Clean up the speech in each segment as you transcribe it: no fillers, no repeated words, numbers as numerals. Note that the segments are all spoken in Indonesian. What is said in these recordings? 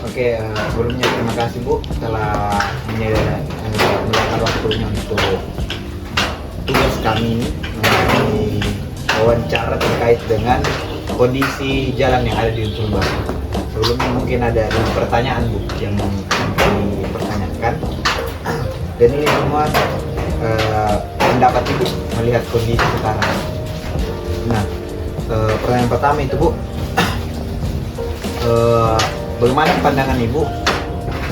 Oke, sebelumnya terima kasih Bu telah meluangkan waktunya untuk tugas kami mengenai wawancara terkait dengan kondisi jalan yang ada di Sulbar. Sebelumnya mungkin ada 2 pertanyaan Bu yang kami pertanyakan, dan ini semua pendapat Ibu melihat kondisi sekarang. Nah, pertanyaan pertama itu Bu, bagaimana pandangan Ibu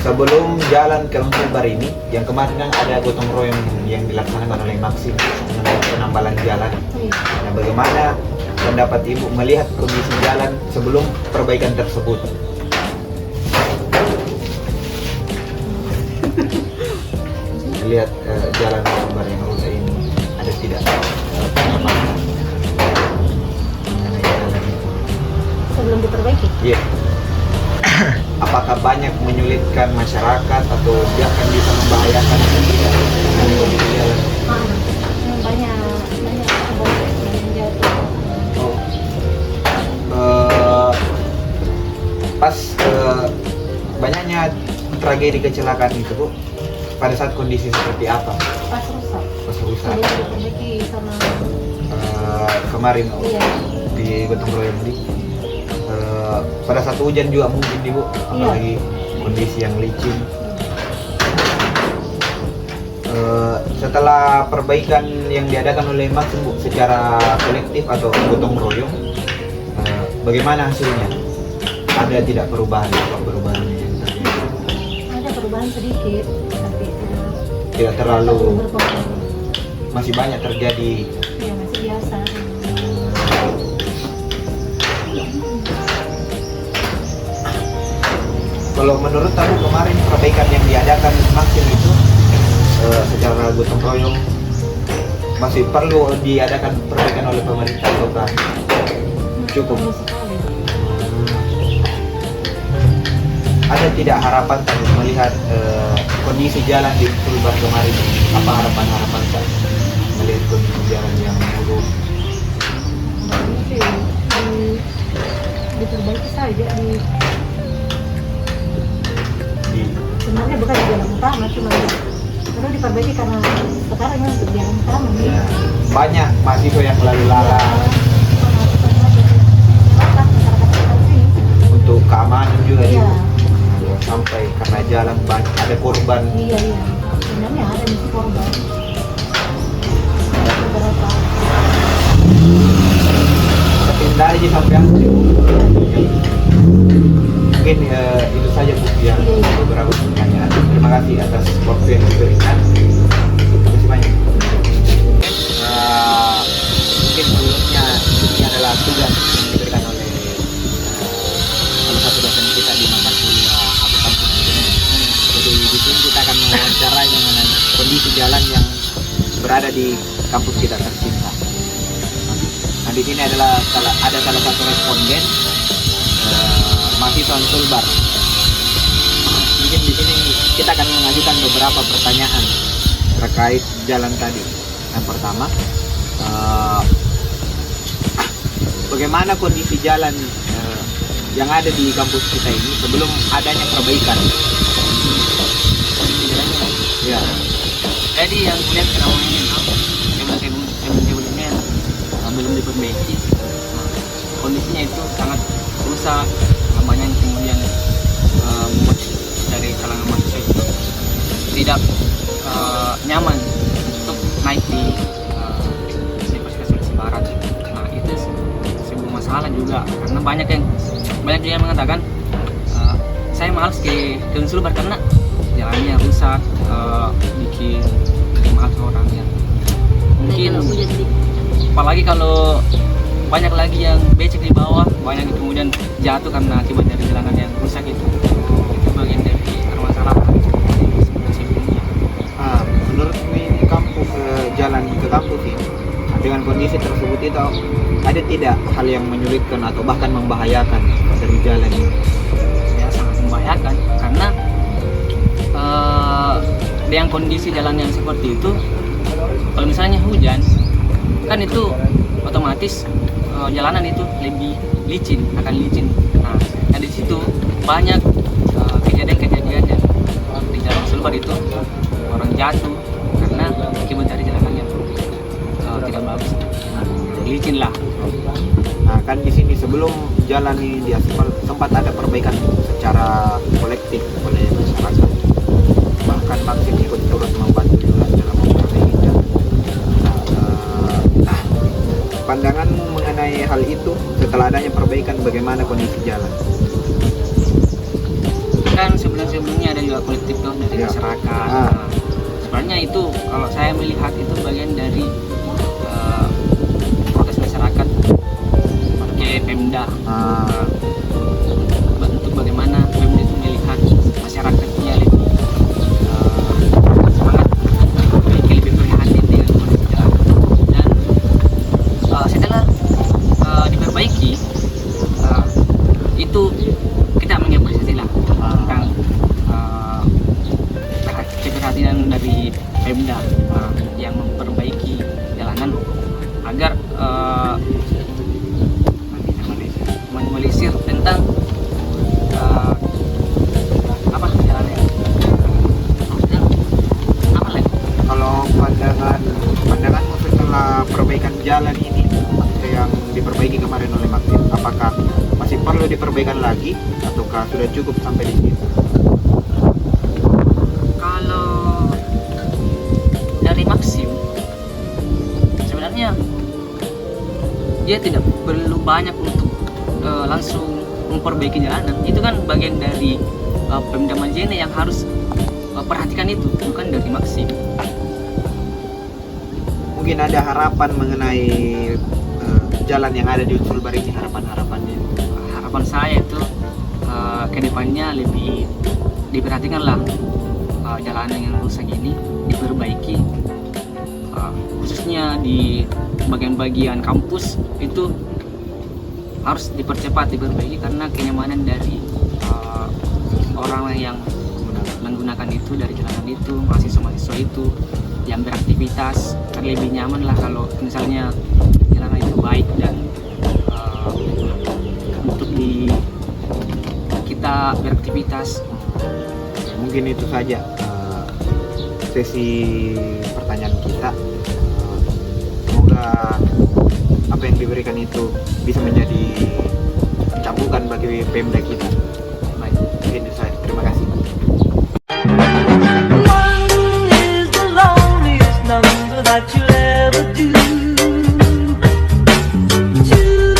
sebelum jalan ke Sulbar ini, yang kemarin kan ada gotong royong yang dilaksanakan oleh Maxim mengenai penambalan jalan. Nah, bagaimana pendapat Ibu melihat kondisi jalan sebelum perbaikan tersebut? Melihat jalan Sulbar yang rusak ini, ada tidak pendapat mengenai jalan itu? Sebelum diperbaiki? Iya. Apakah banyak menyulitkan masyarakat atau bahkan bisa membahayakan atau tidak dengan kondisi jalan? Banyak yang jatuh. Pas banyaknya tragedi kecelakaan itu Bu, pada saat kondisi seperti apa? Pas rusak. Pas rusak. Sebelum diperbaiki sama. Kemarin Iya. di gotong royong di pada saat hujan juga mungkin Ibu, apalagi kondisi yang licin. Setelah perbaikan yang diadakan oleh Maxim Bu secara kolektif atau gotong royong, bagaimana hasilnya? Ada tidak perubahan yang terjadi? Ada perubahan sedikit, tapi Tidak terlalu, berpengaruh. masih banyak terjadi. Ya masih biasa. Kalau menurut aku kemarin perbaikan yang diadakan Maxim itu secara gotong royong masih perlu diadakan perbaikan oleh pemerintah ataukah cukup? Perlu sekali. Ada tidak harapan tadi melihat kondisi jalan di Sulbar kemarin? Apa harapan Pak melihat kondisi jalan yang buruk? Bagus sih. Diperbaiki saja sebenarnya bukan di jalan utama, cuma perlu diperbaiki karena sekarang yang untuk jalan utama nih. Ya, banyak mahasiswa yang lalu lalang untuk keamanan juga Iya. sampai karena jalan banyak ada korban. Iya, sebenarnya ada misi korban. Ada beberapa. Pindah aja sampai aku. Mungkin itu saja Bu yang beberapa pertanyaan. Terima kasih atas waktu yang diberikan. Terima kasih banyak. Mungkin sebelumnya ini adalah tugas yang diberikan oleh salah satu dosen kita di mata kuliah akuntansi manajemen. Jadi di sini kita akan mewawancarai mengenai kondisi jalan yang berada di kampus kita tercinta. Nah, di sini adalah ada salah satu responden mahasiswa Sulbar. Mungkin di sini kita akan mengajukan beberapa pertanyaan terkait jalan tadi. Yang pertama, bagaimana kondisi jalan yang ada di kampus kita ini sebelum adanya perbaikan? Ya. Jadi yang kulihat selama ini sebelumnya belum diperbaiki. Kondisinya itu sangat rusak, banyak kemudian membuat dari kalangan mahasiswa itu tidak nyaman untuk naik di Universitas Sulawesi Barat. Nah itu sebuah masalah juga karena banyak yang mengatakan saya malas ke Sulbar karena jalannya rusak, bikin mahal orang yang mungkin apalagi kalau banyak lagi yang becek di bawah, banyak yang kemudian jatuh karena akibat dari jalanan yang rusak itu bagian dari permasalahan sebelumnya. Menurut kampus jalan ke kampus ini dengan kondisi tersebut itu ada tidak hal yang menyulitkan atau bahkan membahayakan dari jalan ini? Ya sangat membahayakan karena dengan kondisi jalan yang seperti itu, kalau misalnya hujan kan itu otomatis jalanan itu lebih licin, akan licin. Nah di situ banyak kejadian yang di jalan Sulbar itu orang jatuh karena akibat dari jalanan yang tidak bagus, licin lah. Nah, kan di sini sebelum jalan ini diaspal sempat ada perbaikan secara kolektif oleh masyarakat. Bahkan Maxim ikut turut membantu juga dalam memperbaiki jalan. Nah, pandangan mengenai hal itu setelah adanya perbaikan, bagaimana kondisi jalan? Kan sebelumnya ada juga kolektif tuh dari Ya. masyarakat. Ah. Nah, sebenarnya itu kalau saya melihat itu bagian dari protes masyarakat pakai Pemda. Untuk bagaimana Pemda itu melihat masyarakatnya lebih semangat, lebih prihatin dengan kondisi jalan. Dan setelah diperbaiki, itu kita mengapresiasi lah tentang keperhatian dari Pemda yang memperbaiki jalanan agar meminimalisir tentang apa jalannya, apa lagi? Kalau pandanganmu setelah perbaikan jalan ini yang diperbaiki kemarin oleh Maxim, apakah masih perlu diperbaikan lagi ataukah sudah cukup sampai di sini? Kalau dari Maxim sebenarnya dia tidak perlu banyak untuk langsung memperbaiki jalanan. Itu kan bagian dari Pemda Majene yang harus perhatikan itu, bukan dari Maxim. Mungkin ada harapan mengenai jalan yang ada di Sulbar ini, harapan-harapannya. Harapan saya itu kedepannya lebih diperhatikan lah jalanan yang rusak ini, diperbaiki, khususnya di bagian-bagian kampus itu harus dipercepat, diperbaiki karena kenyamanan dari orang yang menggunakan itu, dari jalanan itu, mahasiswa-mahasiswa itu yang beraktivitas kan lebih nyaman lah kalau misalnya jalanan itu baik dan untuk kita beraktivitas. Mungkin itu saja sesi pertanyaan kita. Semoga apa yang diberikan itu bisa menjadi cambukan bagi Pemda kita. Baik. Mungkin itu saja. Terima kasih. One is the loneliest number that you'll ever do. Two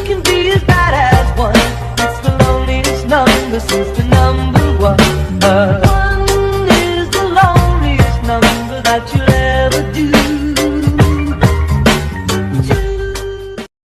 can be as bad as one. It's the loneliest number since the number